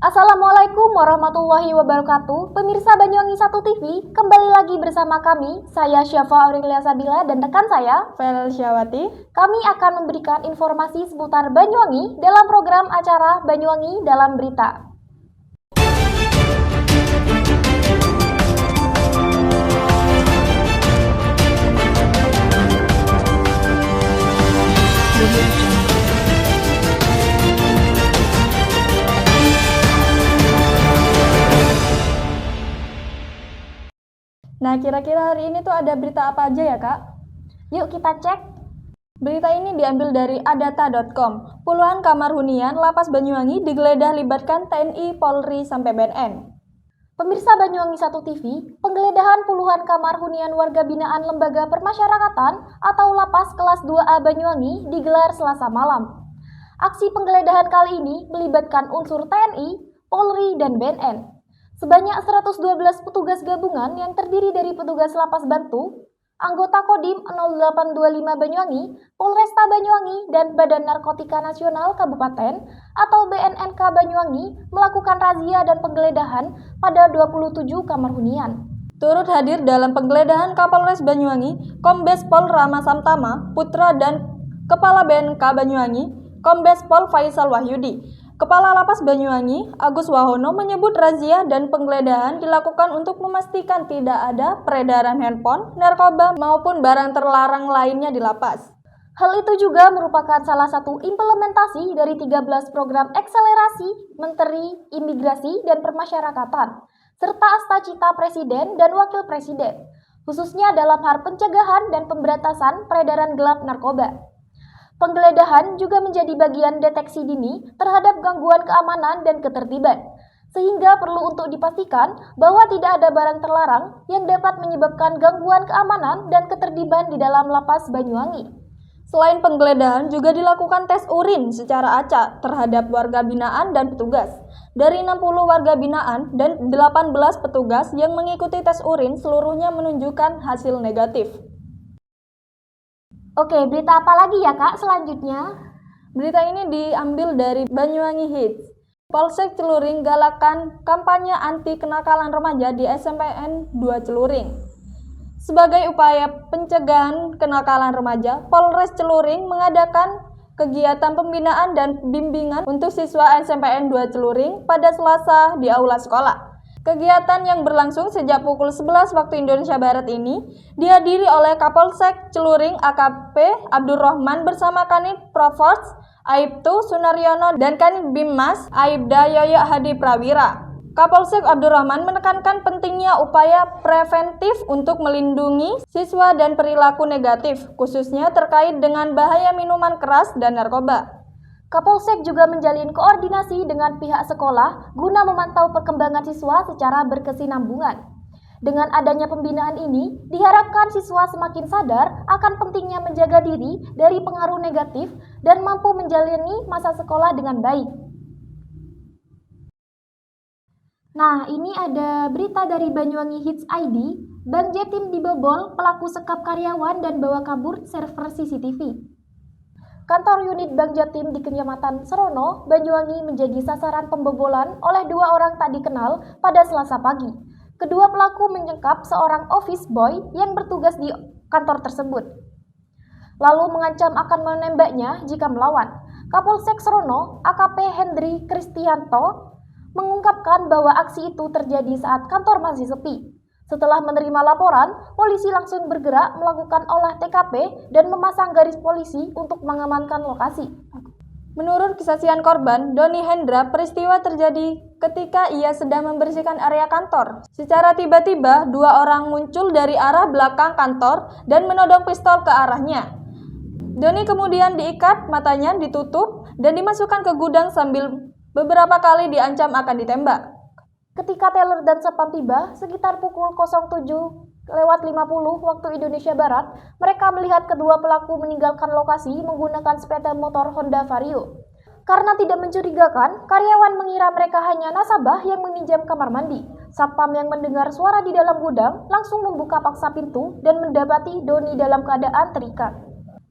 Assalamualaikum warahmatullahi wabarakatuh. Pemirsa Banyuwangi 1 TV, kembali lagi bersama kami. Saya Syafa Aurelia Sabila dan rekan saya, Fel Syawati. Kami akan memberikan informasi seputar Banyuwangi dalam program acara Banyuwangi dalam Berita. Nah, kira-kira hari ini tuh ada berita apa aja ya, Kak? Yuk kita cek. Berita ini diambil dari adata.com. Puluhan kamar hunian Lapas Banyuwangi digeledah libatkan TNI, Polri, sampai BNN. Pemirsa Banyuwangi 1 TV, penggeledahan puluhan kamar hunian warga binaan Lembaga Permasyarakatan atau Lapas kelas 2A Banyuwangi digelar Selasa malam. Aksi penggeledahan kali ini melibatkan unsur TNI, Polri, dan BNN. Sebanyak 112 petugas gabungan yang terdiri dari petugas Lapas Bantu, anggota Kodim 0825 Banyuwangi, Polresta Banyuwangi, dan Badan Narkotika Nasional Kabupaten atau BNNK Banyuwangi melakukan razia dan penggeledahan pada 27 kamar hunian. Turut hadir dalam penggeledahan Kapolres Banyuwangi, Kombes Pol Rama Samtama, Putra dan Kepala BNNK Banyuwangi, Kombes Pol Faisal Wahyudi. Kepala Lapas Banyuwangi, Agus Wahono, menyebut razia dan penggeledahan dilakukan untuk memastikan tidak ada peredaran handphone, narkoba, maupun barang terlarang lainnya di lapas. Hal itu juga merupakan salah satu implementasi dari 13 program akselerasi Menteri Imigrasi dan Permasyarakatan, serta Astacita Presiden dan Wakil Presiden, khususnya dalam hal pencegahan dan pemberantasan peredaran gelap narkoba. Penggeledahan juga menjadi bagian deteksi dini terhadap gangguan keamanan dan ketertiban, sehingga perlu untuk dipastikan bahwa tidak ada barang terlarang yang dapat menyebabkan gangguan keamanan dan ketertiban di dalam Lapas Banyuwangi. Selain penggeledahan, juga dilakukan tes urin secara acak terhadap warga binaan dan petugas. Dari 60 warga binaan dan 18 petugas yang mengikuti tes urin, seluruhnya menunjukkan hasil negatif. Oke, berita apa lagi ya Kak selanjutnya? Berita ini diambil dari Banyuwangi Hits. Polsek Celuring galakan kampanye anti kenakalan remaja di SMPN 2 Celuring. Sebagai upaya pencegahan kenakalan remaja, Polres Celuring mengadakan kegiatan pembinaan dan bimbingan untuk siswa SMPN 2 Celuring pada Selasa di aula sekolah. Kegiatan yang berlangsung sejak pukul 11 waktu Indonesia Barat ini dihadiri oleh Kapolsek Celuring AKP Abdurrahman bersama Kanit Provos Aibtu Sunaryono dan Kanit Bimas Aibda Yoyo Hadi Prawira. Kapolsek Abdurrahman menekankan pentingnya upaya preventif untuk melindungi siswa dan perilaku negatif, khususnya terkait dengan bahaya minuman keras dan narkoba. Kapolsek juga menjalin koordinasi dengan pihak sekolah guna memantau perkembangan siswa secara berkesinambungan. Dengan adanya pembinaan ini, diharapkan siswa semakin sadar akan pentingnya menjaga diri dari pengaruh negatif dan mampu menjalani masa sekolah dengan baik. Nah, ini ada berita dari Banyuwangi Hits ID, Bank Jatim dibobol, pelaku sekap karyawan dan bawa kabur server CCTV. Kantor unit Bank Jatim di Kecamatan Serono, Banyuwangi menjadi sasaran pembobolan oleh dua orang tak dikenal pada Selasa pagi. Kedua pelaku menyekap seorang office boy yang bertugas di kantor tersebut, lalu mengancam akan menembaknya jika melawan. Kapolsek Serono, AKP Hendri Kristianto, mengungkapkan bahwa aksi itu terjadi saat kantor masih sepi. Setelah menerima laporan, polisi langsung bergerak melakukan olah TKP dan memasang garis polisi untuk mengamankan lokasi. Menurut kesaksian korban, Doni Hendra, peristiwa terjadi ketika ia sedang membersihkan area kantor. Secara tiba-tiba, dua orang muncul dari arah belakang kantor dan menodong pistol ke arahnya. Doni kemudian diikat, matanya ditutup, dan dimasukkan ke gudang sambil beberapa kali diancam akan ditembak. Ketika teller dan satpam tiba, sekitar pukul 07.50 waktu Indonesia Barat, mereka melihat kedua pelaku meninggalkan lokasi menggunakan sepeda motor Honda Vario. Karena tidak mencurigakan, karyawan mengira mereka hanya nasabah yang meminjam kamar mandi. Satpam yang mendengar suara di dalam gudang langsung membuka paksa pintu dan mendapati Doni dalam keadaan terikat.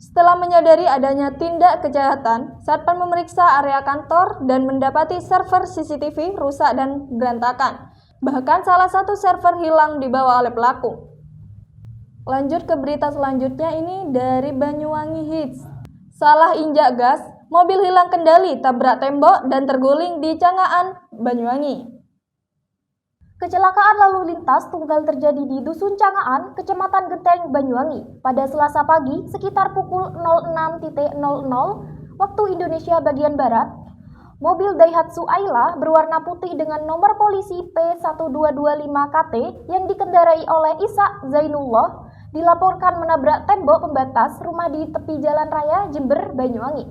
Setelah menyadari adanya tindak kejahatan, Satpam memeriksa area kantor dan mendapati server CCTV rusak dan berantakan. Bahkan salah satu server hilang dibawa oleh pelaku. Lanjut ke berita selanjutnya, ini dari Banyuwangi Hits. Salah injak gas, mobil hilang kendali, tabrak tembok dan terguling di Cangaan, Banyuwangi. Kecelakaan lalu lintas tunggal terjadi di Dusun Cangaan, Kecamatan Genteng, Banyuwangi pada Selasa pagi sekitar pukul 06.00 waktu Indonesia bagian Barat. Mobil Daihatsu Ayla berwarna putih dengan nomor polisi P1225KT yang dikendarai oleh Isa Zainullah dilaporkan menabrak tembok pembatas rumah di tepi Jalan Raya Jember, Banyuwangi.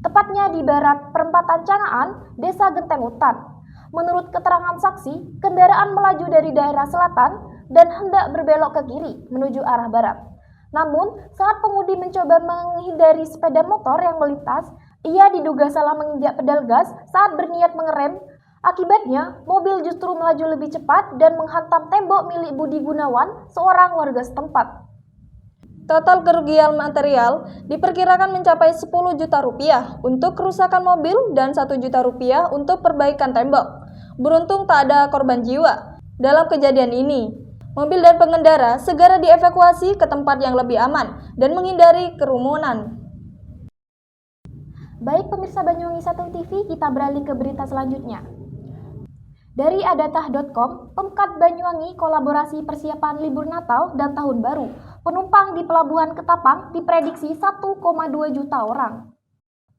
Tepatnya di barat perempatan Cangaan, Desa Genteng Utan. Menurut keterangan saksi, kendaraan melaju dari daerah selatan dan hendak berbelok ke kiri menuju arah barat. Namun, saat pengemudi mencoba menghindari sepeda motor yang melintas, ia diduga salah menginjak pedal gas saat berniat mengerem. Akibatnya, mobil justru melaju lebih cepat dan menghantam tembok milik Budi Gunawan, seorang warga setempat. Total kerugian material diperkirakan mencapai 10 juta rupiah untuk kerusakan mobil dan 1 juta rupiah untuk perbaikan tembok. Beruntung tak ada korban jiwa dalam kejadian ini. Mobil dan pengendara segera dievakuasi ke tempat yang lebih aman dan menghindari kerumunan. Baik pemirsa Banyuwangi 1 TV, kita beralih ke berita selanjutnya. Dari adatah.com, Pemkat Banyuwangi kolaborasi persiapan libur Natal dan Tahun Baru. Penumpang di Pelabuhan Ketapang diprediksi 1,2 juta orang.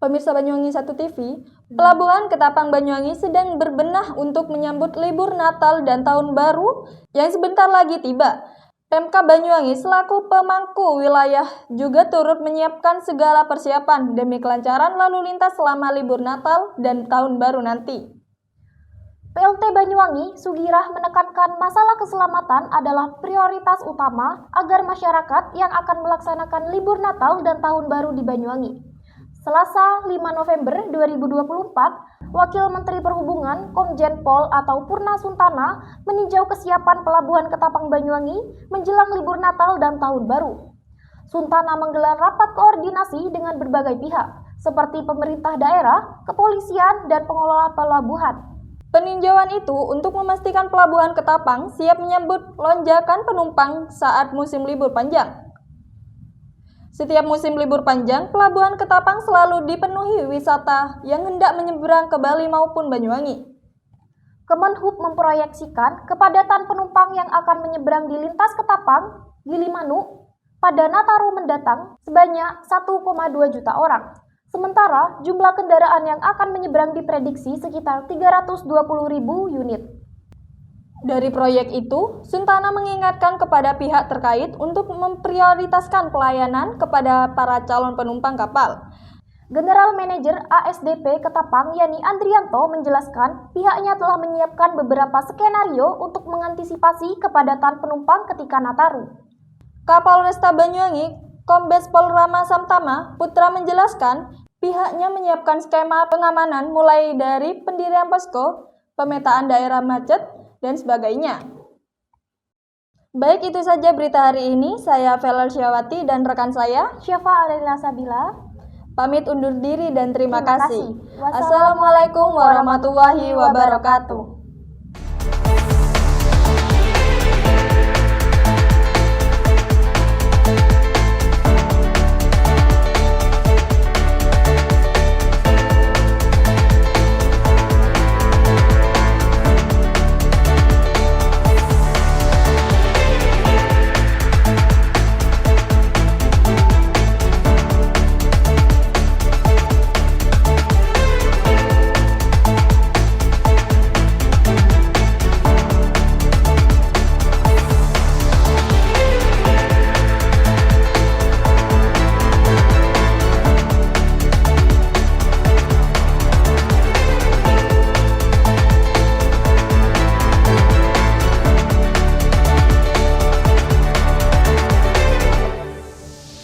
Pemirsa Banyuwangi 1 TV, Pelabuhan Ketapang Banyuwangi sedang berbenah untuk menyambut libur Natal dan Tahun Baru yang sebentar lagi tiba. Pemkab Banyuwangi selaku pemangku wilayah juga turut menyiapkan segala persiapan demi kelancaran lalu lintas selama libur Natal dan Tahun Baru nanti. PLT Banyuwangi, Sugirah menekankan masalah keselamatan adalah prioritas utama agar masyarakat yang akan melaksanakan libur Natal dan Tahun Baru di Banyuwangi. Selasa 5 November 2024, Wakil Menteri Perhubungan Komjen Pol atau Purna Suntana meninjau kesiapan Pelabuhan Ketapang Banyuwangi menjelang libur Natal dan Tahun Baru. Suntana menggelar rapat koordinasi dengan berbagai pihak, seperti pemerintah daerah, kepolisian, dan pengelola pelabuhan. Peninjauan itu untuk memastikan Pelabuhan Ketapang siap menyambut lonjakan penumpang saat musim libur panjang. Setiap musim libur panjang, Pelabuhan Ketapang selalu dipenuhi wisata yang hendak menyeberang ke Bali maupun Banyuwangi. Kemenhub memproyeksikan kepadatan penumpang yang akan menyeberang di lintas Ketapang, Gilimanuk, pada Nataru mendatang sebanyak 1,2 juta orang. Sementara jumlah kendaraan yang akan menyeberang diprediksi sekitar 320.000 unit. Dari proyek itu, Suntana mengingatkan kepada pihak terkait untuk memprioritaskan pelayanan kepada para calon penumpang kapal. General Manager ASDP Ketapang Yani Andrianto menjelaskan pihaknya telah menyiapkan beberapa skenario untuk mengantisipasi kepadatan penumpang ketika Nataru. Kapolresta Banyuwangi, Kombes Pol Rama Samtama Putra menjelaskan pihaknya menyiapkan skema pengamanan mulai dari pendirian posko, pemetaan daerah macet, dan sebagainya. Baik, itu saja berita hari ini. Saya Velal Syawati dan rekan saya Syafa Alila Sabila pamit undur diri dan terima kasih. kasih. Assalamualaikum warahmatullahi wabarakatuh.